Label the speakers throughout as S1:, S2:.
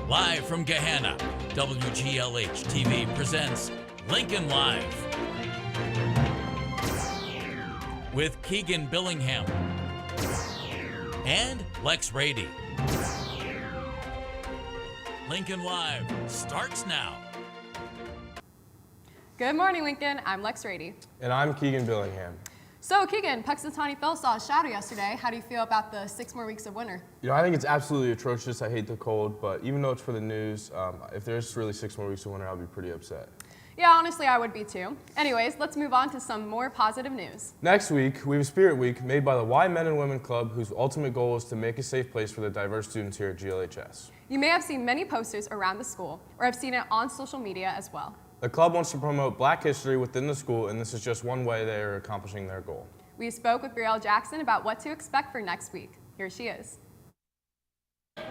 S1: Live from Gahanna, WGLH TV presents Lincoln Live with Keegan Billingham and Lex Rady. Lincoln Live starts now.
S2: Good morning, Lincoln. I'm Lex Rady.
S3: And I'm Keegan Billingham.
S2: So, Keegan, Punxsutawney Phil saw a shadow yesterday. How do you feel about the 6 more weeks of winter?
S3: You know, I think it's absolutely atrocious. I hate the cold, but even though it's for the news, if there's really 6 more weeks of winter, I'll be pretty upset.
S2: Yeah, honestly, I would be too. Anyways, let's move on to some more positive news.
S3: Next week, we have Spirit Week made by the Y Men and Women Club, whose ultimate goal is to make a safe place for the diverse students here at GLHS.
S2: You may have seen many posters around the school, or have seen it on social media as well.
S3: The club wants to promote Black history within the school, and this is just one way they are accomplishing their goal.
S2: We spoke with Brielle Jackson about what to expect for next week. Here she is.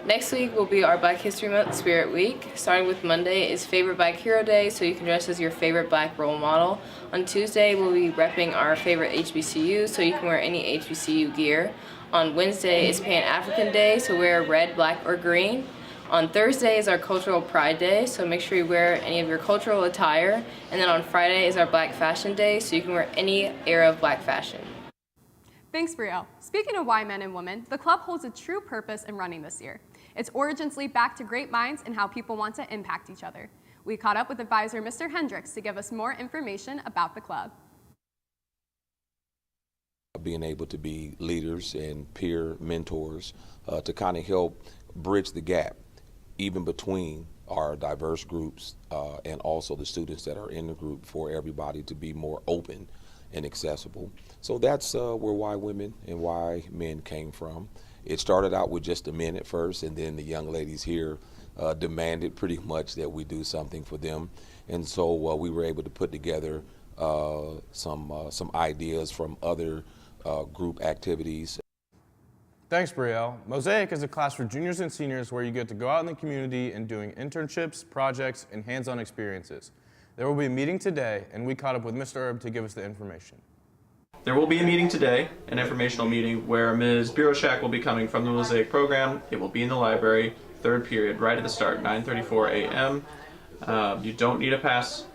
S4: Next week will be our Black History Month Spirit Week. Starting with Monday is Favorite Black Hero Day, so you can dress as your favorite Black role model. On Tuesday, we'll be repping our favorite HBCU, so you can wear any HBCU gear. On Wednesday is Pan-African Day, so wear red, black, or green. On Thursday is our Cultural Pride Day, so make sure you wear any of your cultural attire. And then on Friday is our Black Fashion Day, so you can wear any era of Black fashion.
S2: Thanks, Brielle. Speaking of Y Men and Women, the club holds a true purpose in running this year. Its origins lead back to great minds and how people want to impact each other. We caught up with advisor Mr. Hendricks to give us more information about the club.
S5: Being able to be leaders and peer mentors to kind of help bridge the gap even between our diverse groups and also the students that are in the group, for everybody to be more open and accessible. So that's where Y Women and Y Men came from. It started out with just the men at first, and then the young ladies here demanded pretty much that we do something for them. And so we were able to put together some ideas from other group activities.
S3: Thanks, Brielle. Mosaic is a class for juniors and seniors where you get to go out in the community and doing internships, projects, and hands-on experiences. There will be a meeting today, and we caught up with Mr. Erb to give us the information.
S6: There will be a meeting today, an informational meeting, where Ms. Biroshak will be coming from the Mosaic program. It will be in the library, 3rd period, right at the start, 9:34 a.m. You don't need a pass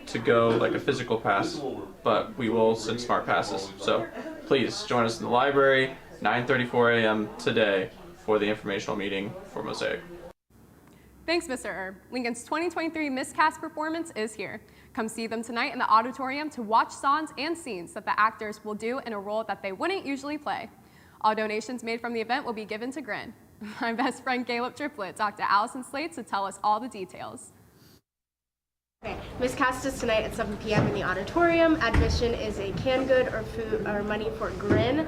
S6: to go, like a physical pass, but we will send smart passes. So please join us in the library, 9:34 a.m. today for the informational meeting for Mosaic.
S2: Thanks, Mr. Erb. Lincoln's 2023 Miscast performance is here. Come see them tonight in the auditorium to watch songs and scenes that the actors will do in a role that they wouldn't usually play. All donations made from the event will be given to Grin. My best friend Caleb Triplett talked to Allison Slate to tell us all the details.
S7: Okay. Miscast is tonight at 7 p.m. in the auditorium. Admission is a canned good or food or money for Grin.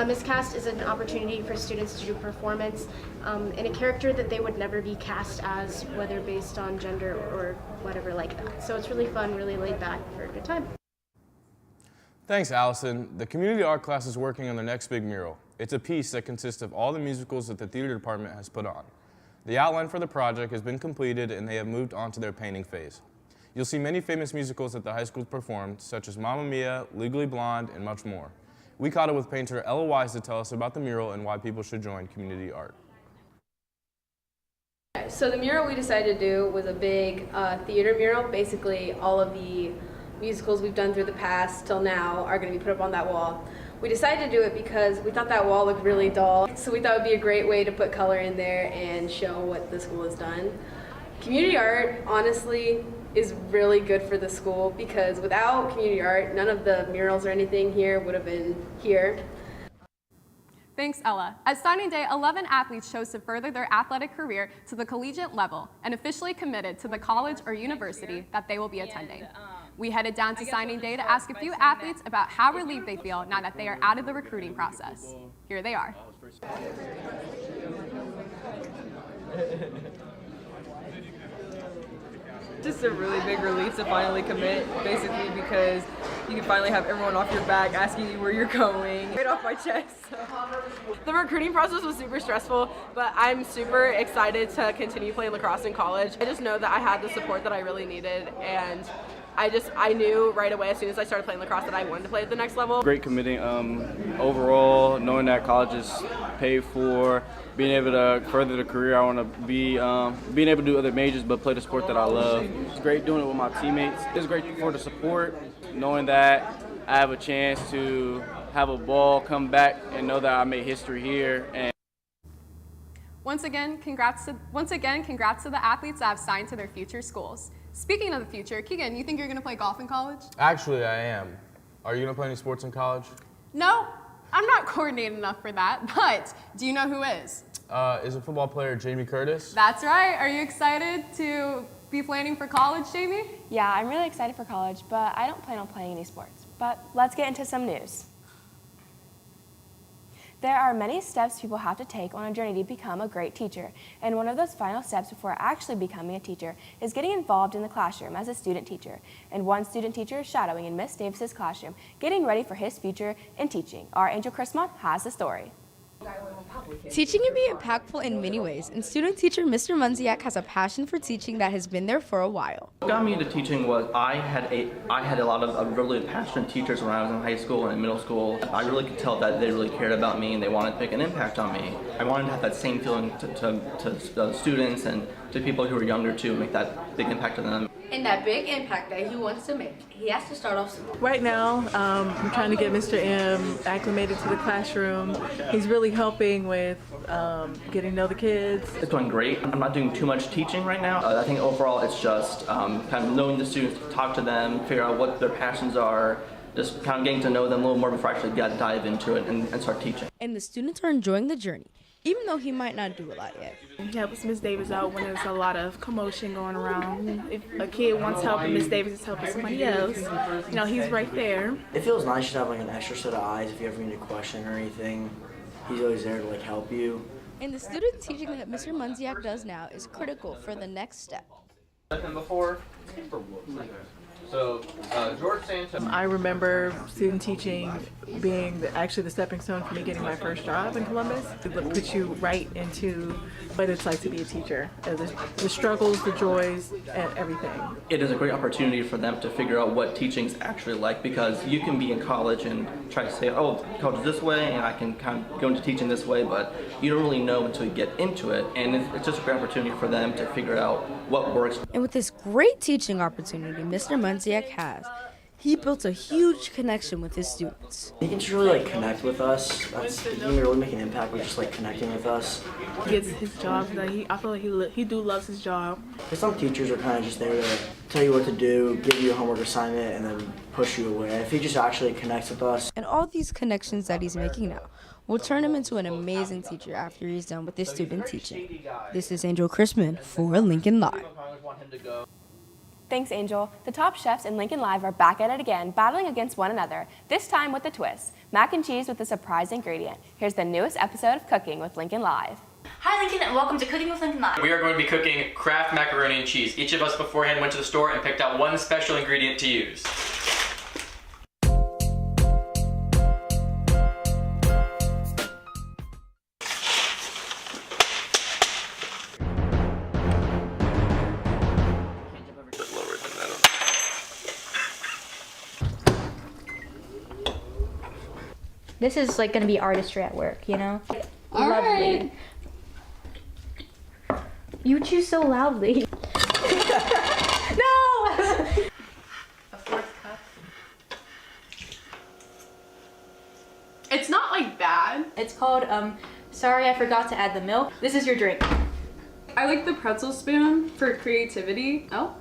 S7: Miscast is an opportunity for students to do performance in a character that they would never be cast as, whether based on gender or whatever like that. So it's really fun, really laid back for a good time.
S3: Thanks, Allison. The community art class is working on their next big mural. It's a piece that consists of all the musicals that the theater department has put on. The outline for the project has been completed, and they have moved on to their painting phase. You'll see many famous musicals that the high school performed, such as Mamma Mia, Legally Blonde, and much more. We caught up with painter Ella Wise to tell us about the mural and why people should join community art.
S4: So the mural we decided to do was a big theater mural. Basically, all of the musicals we've done through the past till now are going to be put up on that wall. We decided to do it because we thought that wall looked really dull, so we thought it would be a great way to put color in there and show what the school has done. Community art, honestly, is really good for the school because without community art, none of the murals or anything here would have been here.
S2: Thanks, Ella. At signing day, 11 athletes chose to further their athletic career to the collegiate level and officially committed to the college or university that they will be attending. We headed down to signing day to ask a few athletes about how relieved they feel now that they are out of the recruiting process. Here they are.
S8: Just a really big relief to finally commit, basically because you can finally have everyone off your back asking you where you're going. Right off my chest. The recruiting process was super stressful, but I'm super excited to continue playing lacrosse in college. I just know that I had the support that I really needed, and I knew right away as soon as I started playing lacrosse that I wanted to play at the next level.
S9: Great committing. Overall, knowing that college is paid for, being able to further the career I want to be, being able to do other majors but play the sport that I love. It's great doing it with my teammates. It's great for the support, knowing that I have a chance to have a ball, come back, and know that I made history here. And
S2: Once again, congrats to the athletes that have signed to their future schools. Speaking of the future, Keegan, you think you're going to play golf in college?
S3: Actually, I am. Are you going to play any sports in college?
S2: No, I'm not coordinated enough for that, but do you know who is?
S3: Is a football player Jamie Curtis?
S2: That's right. Are you excited to be planning for college, Jamie?
S10: Yeah, I'm really excited for college, but I don't plan on playing any sports. But let's get into some news. There are many steps people have to take on a journey to become a great teacher, and one of those final steps before actually becoming a teacher is getting involved in the classroom as a student teacher. And one student teacher is shadowing in Miss Davis's classroom, getting ready for his future in teaching. Our Angel Chrismont has the story.
S11: Teaching can be impactful in many ways, and student teacher Mr. Munziak has a passion for teaching that has been there for a while.
S12: What got me into teaching was I had a lot of really passionate teachers when I was in high school and in middle school. I really could tell that they really cared about me and they wanted to make an impact on me. I wanted to have that same feeling to students and to people who are younger too, make that big impact on them.
S13: And that big impact that he wants to make, he has to start off small.
S14: Right now, I'm trying to get Mr. M acclimated to the classroom. He's really helping with getting to know the kids.
S12: It's going great. I'm not doing too much teaching right now. I think overall it's just kind of knowing the students, talk to them, figure out what their passions are, just kind of getting to know them a little more before I actually dive into it and start teaching.
S11: And the students are enjoying the journey, even though he might not do a lot yet.
S14: He helps Miss Davis out when there's a lot of commotion going around. If a kid wants help and Miss Davis is helping somebody else, you know, he's right there.
S15: It feels nice to have like an extra set of eyes if you ever need a question or anything. He's always there to like help you.
S11: And the student teaching that Mr. Munziak does now is critical for the next step.
S16: So, George Santos.
S14: I remember student teaching being actually the stepping stone for me getting my first job in Columbus. It would put you right into what it's like to be a teacher, the struggles, the joys, and everything.
S12: It is a great opportunity for them to figure out what teaching is actually like, because you can be in college and try to say, oh, college is this way and I can kind of go into teaching this way, but you don't really know until you get into it, and it's just a great opportunity for them to figure out what works.
S11: And with this great teaching opportunity Mr. Munziak has, he built a huge connection with his students.
S15: He can just really like connect with us. He can really make an impact with just like connecting with us.
S14: He gets his job. I feel like he loves his job.
S15: Some teachers are kind of just there to tell you what to do, give you a homework assignment, and then push you away. If he just actually connects with us.
S11: And all these connections that he's making now will turn him into an amazing teacher after he's done with his student teaching. This is Angel Chrisman for Lincoln Live.
S10: Thanks, Angel. The top chefs in Lincoln Live are back at it again, battling against one another, this time with a twist. Mac and cheese with a surprise ingredient. Here's the newest episode of Cooking with Lincoln Live.
S17: Hi Lincoln, and welcome to Cooking with Lincoln Live.
S18: We are going to be cooking Kraft macaroni and cheese. Each of us beforehand went to the store and picked out one special ingredient to use.
S17: This is like gonna be artistry at work, you know?
S13: All
S17: Lovely.
S13: right.
S17: You chew so loudly. No!
S13: A fourth cup.
S2: It's not like bad.
S17: It's called, sorry I forgot to add the milk. This is your drink.
S2: I like the pretzel spoon for creativity. Oh.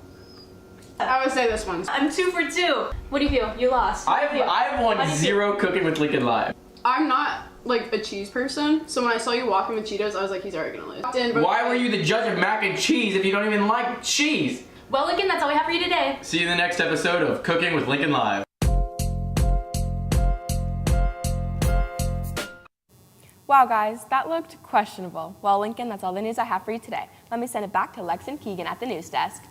S2: I would say this one's.
S17: I'm 2 for 2. What do you feel? You lost.
S18: I've won 0 Cooking with Lincoln Live.
S2: I'm not like a cheese person, so when I saw you walking with Cheetos, I was like, he's already gonna lose.
S18: Why were you the judge of mac and cheese if you don't even like cheese?
S17: Well, Lincoln, that's all we have for you today.
S18: See you in the next episode of Cooking with Lincoln Live.
S10: Wow, guys, that looked questionable. Well, Lincoln, that's all the news I have for you today. Let me send it back to Lex and Keegan at the news desk.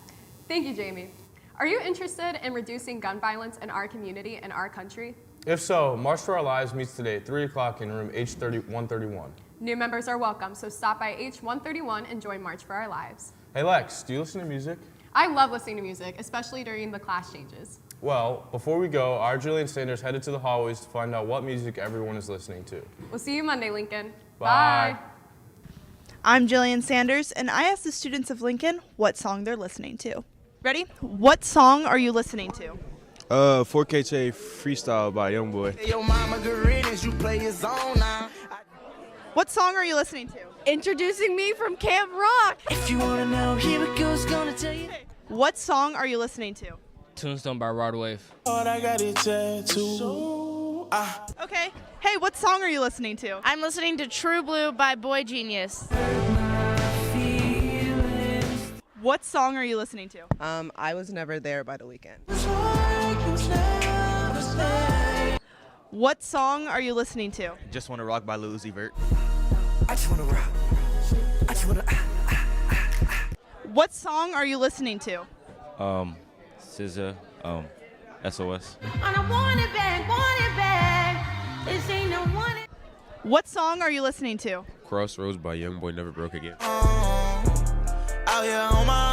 S2: Thank you, Jamie. Are you interested in reducing gun violence in our community and our country?
S3: If so, March for Our Lives meets today at 3 o'clock in room H131.
S2: New members are welcome, so stop by H131 and join March for Our Lives.
S3: Hey Lex, do you listen to music?
S2: I love listening to music, especially during the class changes.
S3: Well, before we go, our Jillian Sanders headed to the hallways to find out what music everyone is listening to.
S2: We'll see you Monday, Lincoln.
S3: Bye.
S19: I'm Jillian Sanders, and I asked the students of Lincoln what song they're listening to. Ready? What song are you listening to?
S20: 4KJ Freestyle by Youngboy.
S19: What song are you listening to?
S21: Introducing Me from Camp Rock.
S19: If you want to know, here it goes, gonna tell you. What song are you listening to?
S22: Tombstone by Rod Wave.
S19: Okay. Hey, what song are you listening to?
S21: I'm listening to True Blue by Boy Genius.
S19: What song are you listening to?
S23: I Was Never There by The Weeknd.
S19: What song are you listening to?
S20: Just Wanna Rock by Lil Uzi Vert.
S19: I just wanna rock. I just wanna. What song are you listening to?
S20: SZA, SOS.
S19: What song are you listening to?
S20: Crossroads by Youngboy, Never Broke Again.
S24: Out here on my